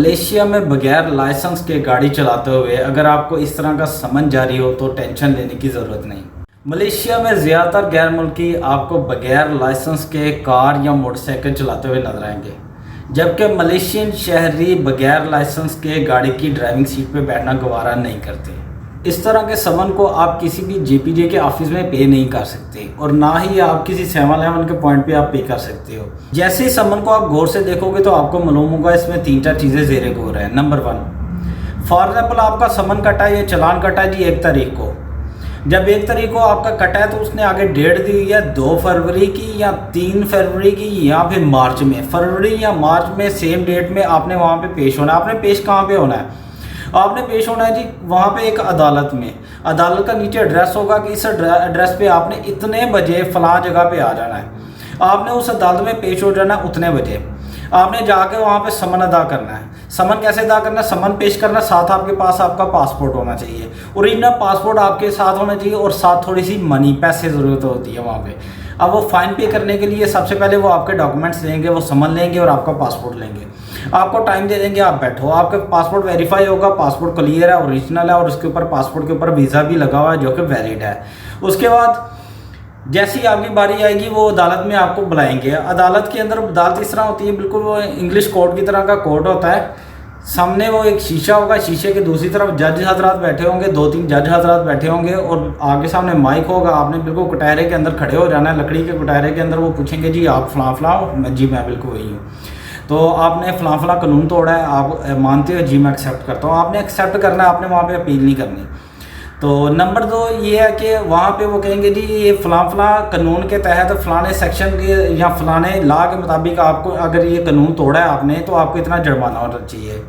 Malaysia में बगैर licence के गाड़ी चलाते हुए अगर आपको इस तरह का समन जारी हो तो टेंशन लेने की ज़रूरत नहीं। मलेशिया में ज़्यादातर गैर मुल्की आपको बगैर लाइसेंस के कार या मोटरसाइकिल चलाते हुए नजर आएंगे, जबकि मलेशियन शहरी बगैर लाइसेंस के गाड़ी की ड्राइविंग सीट पर बैठना गवारा नहीं करते। इस तरह के समन को आप किसी भी जेपीजे के ऑफिस में पे नहीं कर सकते और ना ही आप किसी 7-Eleven के पॉइंट पे आप पे कर सकते हो। जैसे ही समन को आप गौर से देखोगे तो आपको मालूम होगा इसमें 3-4 चीज़ें ज़ेरे गौर हैं। नंबर 1, फॉर एग्जाम्पल आपका समन कटा है, ये चलान कटा है जी 1 तारीख को। जब 1 तारीख को आपका कटा है तो उसने आगे डेट दी हुई है 2 फरवरी की या 3 फरवरी की या फिर मार्च में। फरवरी या मार्च में सेम डेट में आपने वहाँ पे पेश होना है। आपने पेश कहाँ पे होना है? आपने पेश होना है जी वहाँ पे एक अदालत में। अदालत का नीचे एड्रेस होगा कि इस एड्रेस पे आपने इतने बजे फलां जगह पे आ जाना है। आपने उस अदालत में पेश हो जाना उतने बजे। आपने जाके वहाँ पे समन अदा करना है। समन कैसे अदा करना है? समन पेश करना, साथ आपके पास आपका पासपोर्ट होना चाहिए, ओरिजिनल पासपोर्ट आपके साथ होना चाहिए और साथ थोड़ी सी मनी, पैसे ज़रूरत होती है वहाँ पे। अब वो फ़ाइन पे करने के लिए सबसे पहले वो आपके डॉक्यूमेंट्स लेंगे, वो समन लेंगे और आपका पासपोर्ट लेंगे। आपको टाइम दे देंगे, आप बैठो, आपका पासपोर्ट वेरीफाई होगा, पासपोर्ट क्लियर है, ओरिजिनल है और उसके ऊपर पासपोर्ट के ऊपर वीज़ा भी लगा हुआ है जो कि वैलिड है। उसके बाद जैसी आपकी बारी आएगी वो अदालत में आपको बुलाएंगे। अदालत के अंदर अदालत इस तरह होती है, बिल्कुल वो इंग्लिश कोर्ट की तरह का कोर्ट होता है। सामने वो एक शीशा होगा, शीशे के दूसरी तरफ जज हजरात बैठे होंगे, 2-3 जज हजरात बैठे होंगे और आगे सामने माइक होगा। आपने बिल्कुल कटहरे के अंदर खड़े हो जाना है, लकड़ी के कटहरे के अंदर। वो पूछेंगे जी आप फलां फलां, जी मैं बिल्कुल वही हूँ। तो आपने फलां फलां कानून तोड़ा है, आप मानते हो? जी मैं एक्सेप्ट करता हूँ। आपने एक्सेप्ट करना है, आपने वहाँ पे अपील नहीं करनी। तो नंबर 2 ये है कि वहाँ पे वो कहेंगे जी ये फलां फलां कानून के तहत फलाने सेक्शन के या फलाने लॉ के मुताबिक आपको अगर ये कानून तोड़ा है आपने तो आपको इतना जुर्माना होना चाहिए।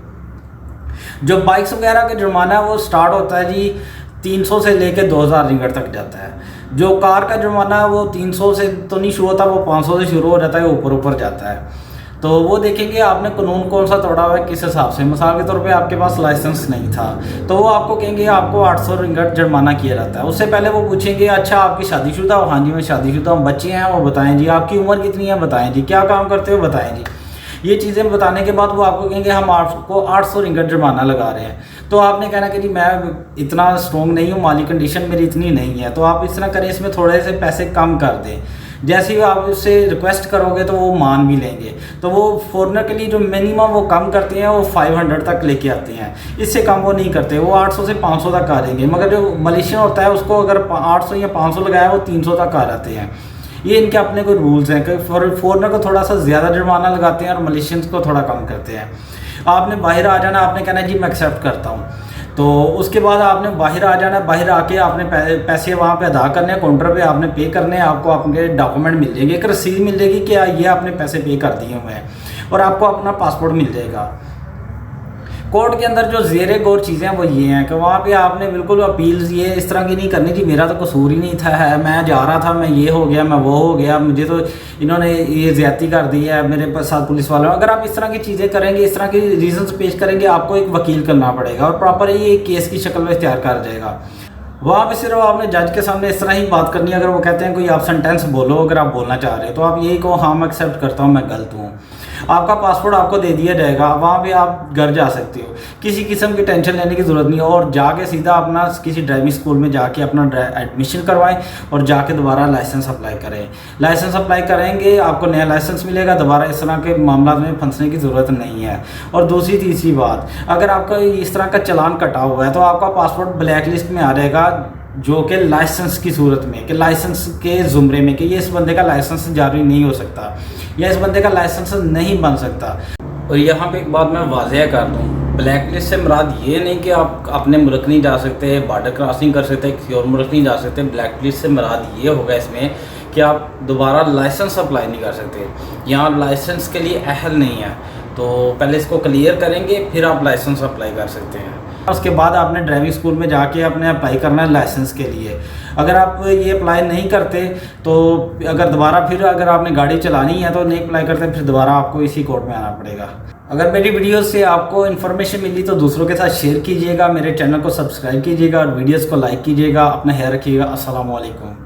जो बाइक्स वगैरह का जुर्माना है वो स्टार्ट होता है जी 300 से लेके 2000 रिंगट तक जाता है। जो कार का जुर्माना है वो 300 से तो नहीं शुरू होता, वो 500 से शुरू हो जाता है, ऊपर ऊपर जाता है। तो वो देखेंगे आपने कानून कौन सा तोड़ा हुआ है, किस हिसाब से। मिसाल के तौर पे आपके पास लाइसेंस नहीं था तो वो आपको कहेंगे आपको 800 रिंगट जुर्माना किया जाता है। उससे पहले वो पूछेंगे अच्छा आपकी शादीशुदा हो? हाँ जी मैं शादीशुदा हूँ। बच्चे हैं? वो बताएं जी। आपकी उम्र कितनी है? बताएं जी। क्या काम करते हो? बताएं जी। ये चीज़ें बताने के बाद वो आपको कहेंगे हम आपको 800 रिंगट जुर्माना लगा रहे हैं। तो आपने कहना कि जी मैं इतना स्ट्रॉन्ग नहीं हूँ, माली कंडीशन मेरी इतनी नहीं है। तो आप इस तरह करें, इसमें थोड़े से पैसे कम कर दें। जैसे ही आप उससे रिक्वेस्ट करोगे तो वो मान भी लेंगे। तो वो फॉरनर के लिए जो मिनिमम वो कम करते हैं वो 500 तक लेके आते हैं, इससे कम वो नहीं करते। वो 800 से 500 तक आ जाएंगे। मगर जो मलेशियन होता है उसको अगर 800 या 500 लगाया वो 300 तक आ जाते हैं। ये इनके अपने कोई रूल्स हैं कि फॉरनर को थोड़ा सा ज़्यादा जुर्माना लगाते हैं और मलेशियंस को थोड़ा कम करते हैं। आपने बाहर आ जाना, आपने कहना जी मैं एक्सेप्ट करता हूँ। तो उसके बाद आपने बाहर आ जाना, बाहर आके आपने पैसे वहाँ पे अदा करने हैं, काउंटर पे आपने पे करने हैं। आपको अपने डॉक्यूमेंट मिल जाएंगे, एक रसीद मिल जाएगी कि ये आपने पैसे पे कर दिए हुए हैं और आपको अपना पासपोर्ट मिल जाएगा। कोर्ट के अंदर जो ज़ेरे गौर चीज़ें हैं वो ये हैं कि वहाँ पे आपने बिल्कुल अपील्स ये इस तरह की नहीं करनी जी मेरा तो कसूर ही नहीं था, है मैं जा रहा था, मैं ये हो गया, मैं वो हो गया, मुझे तो इन्होंने ये ज़्यादती कर दी है मेरे साथ पुलिस वालों। अगर आप इस तरह की चीज़ें करेंगे, इस तरह की रीजंस पेश करेंगे, आपको एक वकील करना पड़ेगा और प्रॉपर ये केस की शक्ल में इख्तियार कर जाएगा। वहाँ पे सिर्फ आपने जज के सामने इस तरह ही बात करनी है। अगर वो कहते हैं कोई आप सेंटेंस बोलो, अगर आप बोलना चाह रहे हो तो आप यही कहो हाँ मैं एक्सेप्ट करता हूँ, मैं गलत हूँ। आपका पासपोर्ट आपको दे दिया जाएगा, वहाँ पे आप घर जा सकते हो, किसी किस्म की टेंशन लेने की ज़रूरत नहीं है। और जाके सीधा अपना किसी ड्राइविंग स्कूल में जाके अपना एडमिशन करवाएं और जाके दोबारा लाइसेंस अप्लाई करें। लाइसेंस अप्लाई करेंगे आपको नया लाइसेंस मिलेगा, दोबारा इस तरह के मामला में फंसने की ज़रूरत नहीं है। और दूसरी तीसरी बात, अगर आपका इस तरह का चालान कटा हुआ है तो आपका पासपोर्ट ब्लैक लिस्ट में आ जाएगा, जो कि लाइसेंस की सूरत में, कि लाइसेंस के ज़ुमरे में, कि ये इस बंदे का लाइसेंस जारी नहीं हो सकता या इस बंदे का लाइसेंस नहीं बन सकता। और यहाँ पे एक बात मैं वाज़ेह कर दूँ, ब्लैक लिस्ट से मुराद ये नहीं कि आप अपने मुल्क नहीं जा सकते, बॉर्डर क्रॉसिंग कर सकते, किसी और मुल्क नहीं जा सकते। ब्लैक लिस्ट से मुराद ये होगा इसमें कि आप दोबारा लाइसेंस अप्लाई नहीं कर सकते, यहाँ लाइसेंस के लिए अहल नहीं है। तो पहले इसको क्लियर करेंगे फिर आप लाइसेंस अप्लाई कर सकते हैं। उसके बाद आपने ड्राइविंग स्कूल में जाके आपने अप्लाई करना है लाइसेंस के लिए। अगर आप ये अप्लाई नहीं करते तो अगर दोबारा फिर अगर आपने गाड़ी चलानी है तो नहीं अप्लाई करते फिर दोबारा आपको इसी कोर्ट में आना पड़ेगा। अगर मेरी वीडियो से आपको इन्फॉर्मेशन मिली तो दूसरों के साथ शेयर कीजिएगा, मेरे चैनल को सब्सक्राइब कीजिएगा और वीडियोज़ को लाइक कीजिएगा। अपना ख्याल रखिएगा। अस्सलाम वालेकुम।